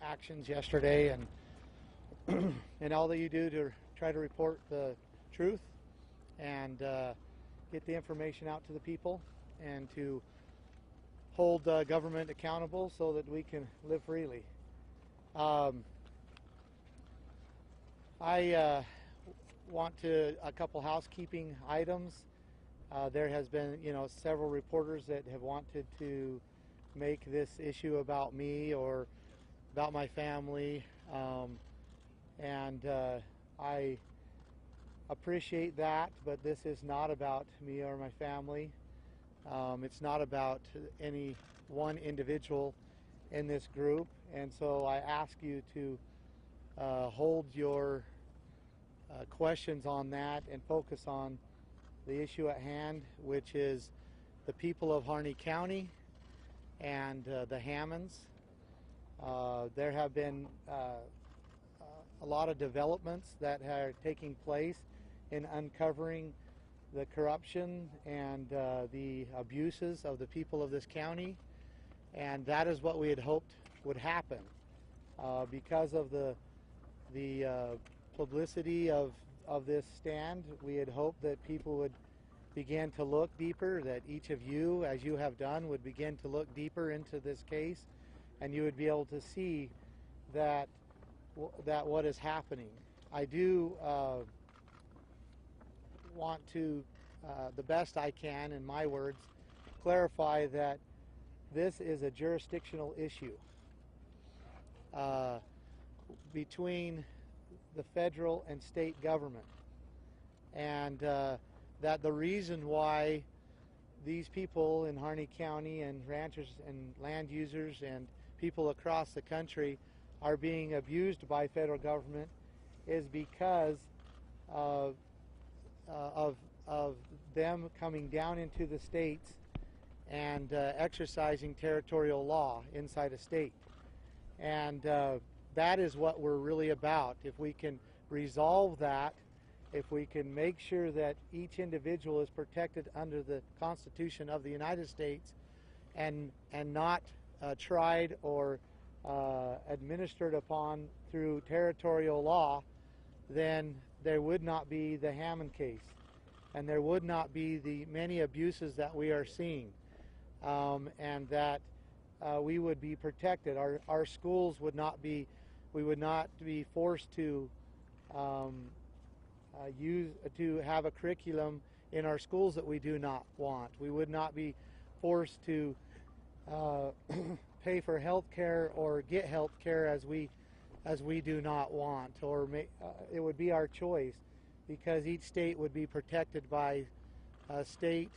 actions yesterday and and all that you do to try to report the truth and get the information out to the people and to hold government accountable so that we can live freely. I want to a couple housekeeping items. There has been, several reporters that have wanted to make this issue about me or about my family, and I appreciate that, but this is not about me or my family. It's not about any one individual in this group, and so I ask you to hold your questions on that and focus on the issue at hand, which is the people of Harney County and the Hammonds. There have been a lot of developments that are taking place in uncovering the corruption and the abuses of the people of this county, and that is what we had hoped would happen. Because of the publicity of this stand, we had hoped that people would begin to look deeper, that each of you, as you have done, would begin to look deeper into this case, and you would be able to see that what is happening. I do want to, the best I can, in my words, clarify that this is a jurisdictional issue between the federal and state government, and that the reason why these people in Harney County and ranchers and land users and people across the country are being abused by federal government is because of them coming down into the states and exercising territorial law inside a state. And that is what we're really about. If we can resolve that, if we can make sure that each individual is protected under the Constitution of the United States and not tried or administered upon through territorial law, then there would not be the Hammond case, and there would not be the many abuses that we are seeing, and that we would be protected. Our schools would not be, we would not be forced to have a curriculum in our schools that we do not want. We would not be forced to pay for health care or get health care as we do not want, or it would be our choice, because each state would be protected by a state,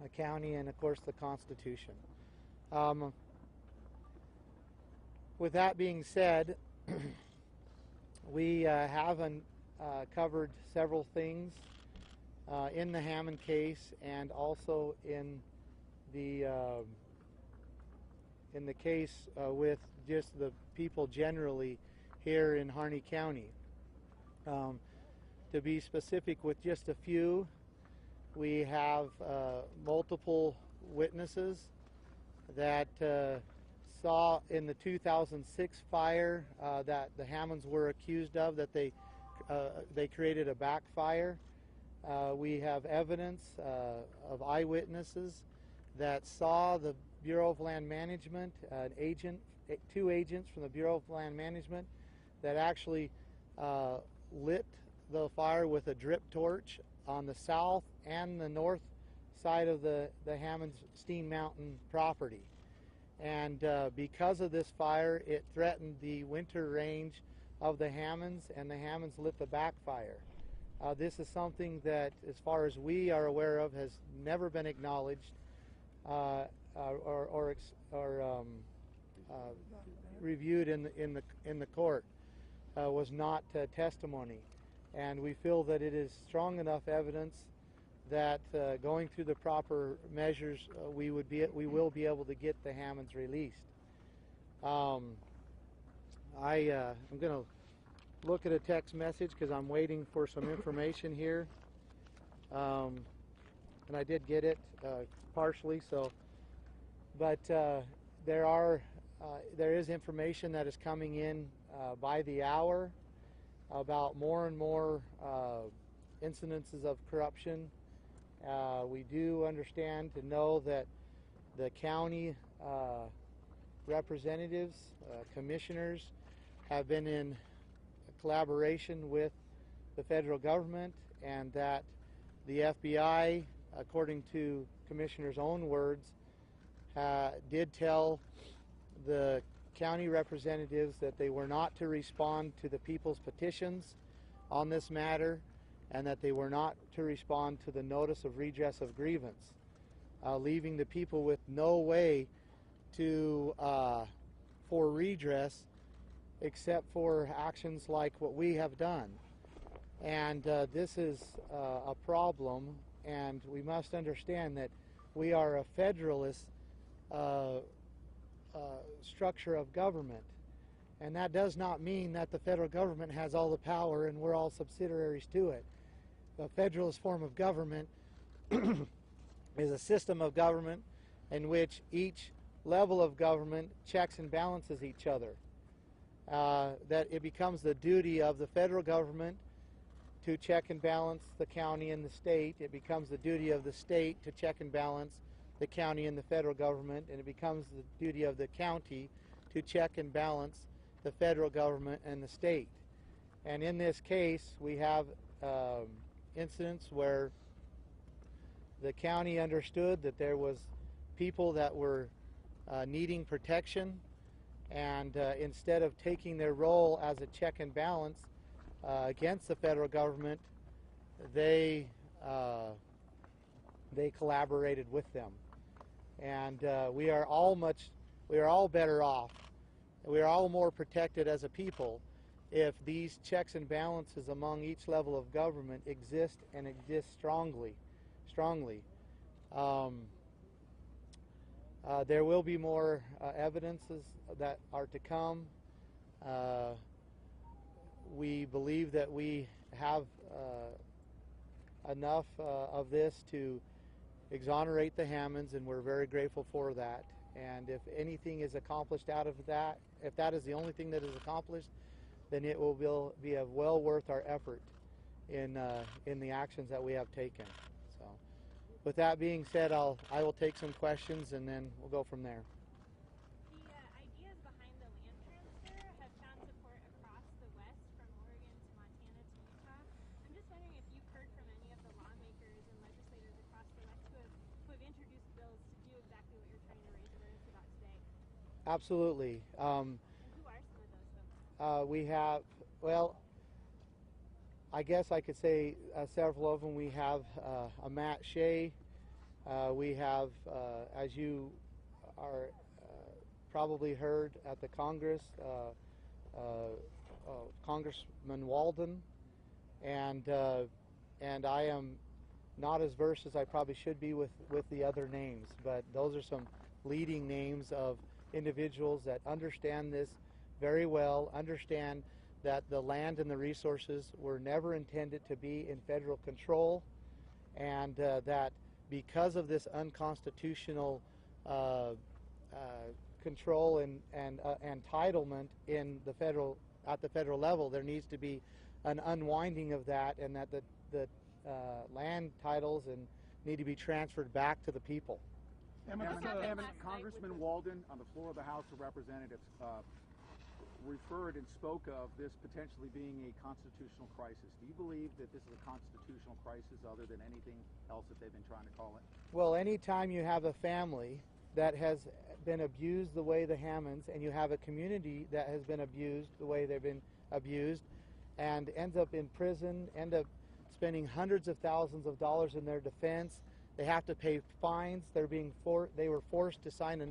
a county, and of course the Constitution. With that being said, we have covered several things in the Hammond case, and also in the case with just the people generally here in Harney County. To be specific with just a few, we have multiple witnesses that saw in the 2006 fire that the Hammonds were accused of, that they created a backfire. We have evidence of eyewitnesses that saw the Bureau of Land Management, two agents from the Bureau of Land Management that actually lit the fire with a drip torch on the south and the north side of the Hammonds Steam Mountain property. And because of this fire, it threatened the winter range of the Hammonds, and the Hammonds lit the backfire. This is something that, as far as we are aware of, has never been acknowledged or reviewed in the court. Was not testimony, and we feel that it is strong enough evidence that going through the proper measures, we will be able to get the Hammonds released. I'm going to look at a text message because I'm waiting for some information here, and I did get it partially. So, but there are there is information that is coming in by the hour about more and more incidences of corruption. We do understand to know that the county representatives, commissioners, have been in collaboration with the federal government, and that the FBI, according to commissioners' own words, did tell the county representatives that they were not to respond to the people's petitions on this matter, and that they were not to respond to the notice of redress of grievance, leaving the people with no way to for redress except for actions like what we have done. And this is a problem, and we must understand that we are a federalist structure of government, and that does not mean that the federal government has all the power and we're all subsidiaries to it. The federalist form of government is a system of government in which each level of government checks and balances each other. That it becomes the duty of the federal government to check and balance the county and the state. It becomes the duty of the state to check and balance the county and the federal government, and it becomes the duty of the county to check and balance the federal government and the state. And in this case, we have incidents where the county understood that there was people that were needing protection, and instead of taking their role as a check and balance against the federal government, they collaborated with them. And we are all better off. We are all more protected as a people if these checks and balances among each level of government exist, and exist strongly. There will be more evidences that are to come. We believe that we have enough of this to exonerate the Hammonds, and we're very grateful for that. And if anything is accomplished out of that, if that is the only thing that is accomplished, then it will be well worth our effort in the actions that we have taken. So, with that being said, I will take some questions, and then we'll go from there. The ideas behind the land transfer have found support across the West, from Oregon to Montana to Utah. I'm just wondering if you've heard from any of the lawmakers and legislators across the West who have introduced bills to do exactly what you're trying to raise awareness about today. Absolutely. And who are some of those folks? We have, well, I guess I could say several of them. We have Matt Shea. We have, as you are probably heard at the Congress, Congressman Walden, and I am not as versed as I probably should be with the other names, but those are some leading names of individuals that understand this very well, understand that the land and the resources were never intended to be in federal control, and that because of this unconstitutional control and entitlement at the federal level, there needs to be an unwinding of that, and that the land titles need to be transferred back to the people. Congressman Walden, on the floor of the House of Representatives, referred and spoke of this potentially being a constitutional crisis. Do you believe that this is a constitutional crisis other than anything else that they've been trying to call it? Well, anytime you have a family that has been abused the way the Hammonds, and you have a community that has been abused the way they've been abused, and ends up in prison, end up spending hundreds of thousands of dollars in their defense, they have to pay fines. They were forced to sign a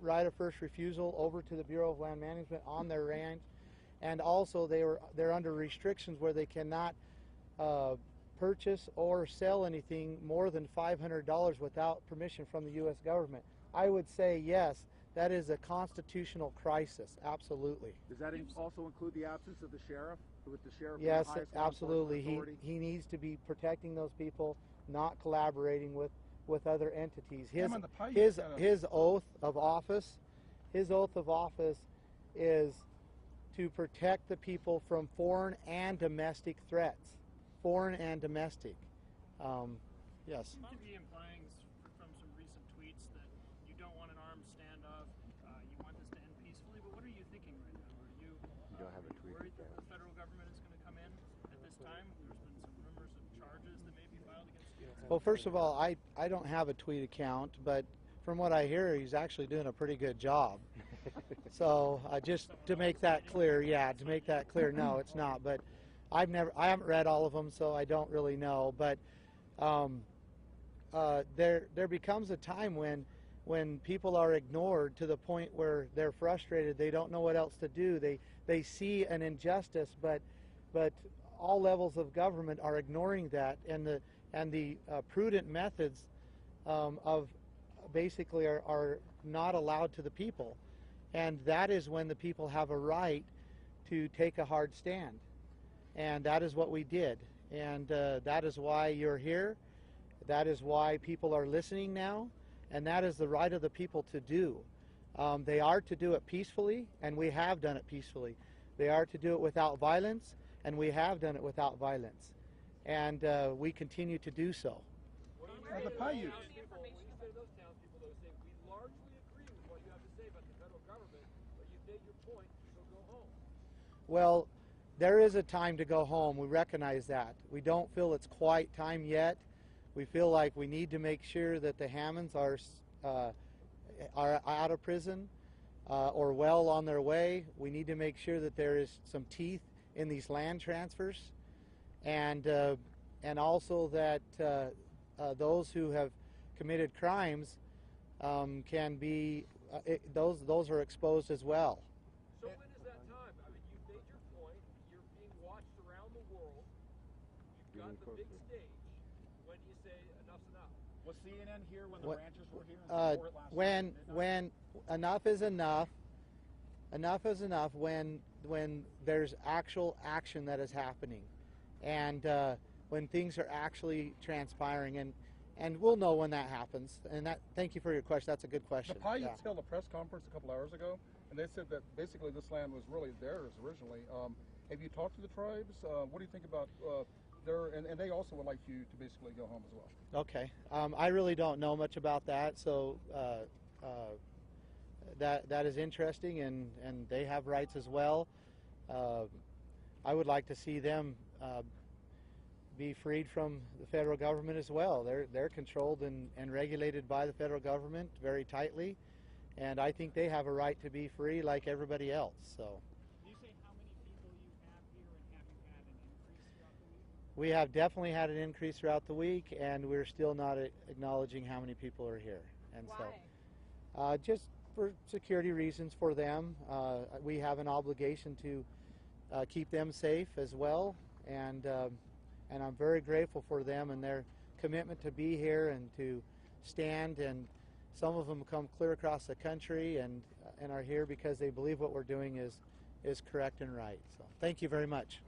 right of first refusal over to the Bureau of Land Management on their ranch, and also they're under restrictions where they cannot purchase or sell anything more than $500 without permission from the U.S. government. I would say yes, that is a constitutional crisis. Absolutely. Does that also include the absence of the sheriff? With the sheriff, yes, absolutely. He needs to be protecting those people, not collaborating with with other entities. Ammon, the Paiutes had a- His oath of office is to protect the people from foreign and domestic threats. Foreign and domestic. Yes. You could be implying from some recent tweets that you don't want an armed standoff, you want this to end peacefully, but what are you thinking right now? Are you, worried that the federal government is going to come in at this time? There's been some rumors of charges that may be filed against you. Well, first of all, I don't have a tweet account, but from what I hear, he's actually doing a pretty good job. So just to make that clear, no, it's not. But I haven't read all of them, so I don't really know. But there becomes a time when people are ignored to the point where they're frustrated. They don't know what else to do. They see an injustice, but all levels of government are ignoring that, and the prudent methods of basically are not allowed to the people. And that is when the people have a right to take a hard stand. And that is what we did. And that is why you're here. That is why people are listening now. And that is the right of the people to do. They are to do it peacefully, and we have done it peacefully. They are to do it without violence, and we have done it without violence. And we continue to do so. The Paiutes. Well, there is a time to go home. We recognize that. We don't feel it's quite time yet. We feel like we need to make sure that the Hammonds are out of prison or well on their way. We need to make sure that there is some teeth in these land transfers, and also that those who have committed crimes can be those are exposed as well. So when is that time? I mean, you've made your point. You're being watched around the world. You've got the big stage. When do you say enough's enough? Was CNN here when the ranchers were here? And before it last When enough is enough. Enough is enough when there's actual action that is happening, and when things are actually transpiring, and we'll know when that happens. And that, thank you for your question. That's a good question. The Paiutes held a press conference a couple hours ago, and they said that basically this land was really theirs originally. Have you talked to the tribes? What do you think about and they also would like you to basically go home as well. Okay. I really don't know much about that, so that is interesting, and they have rights as well. I would like to see them be freed from the federal government as well. They're controlled and regulated by the federal government very tightly, and I think they have a right to be free like everybody else. So. Can you say how many people you have here, and have you had an increase throughout the week? We have definitely had an increase throughout the week, and we're still not acknowledging how many people are here. And Why? so, just for security reasons for them, we have an obligation to keep them safe as well, and I'm very grateful for them and their commitment to be here and to stand. And some of them come clear across the country and are here because they believe what we're doing is correct and right. So thank you very much.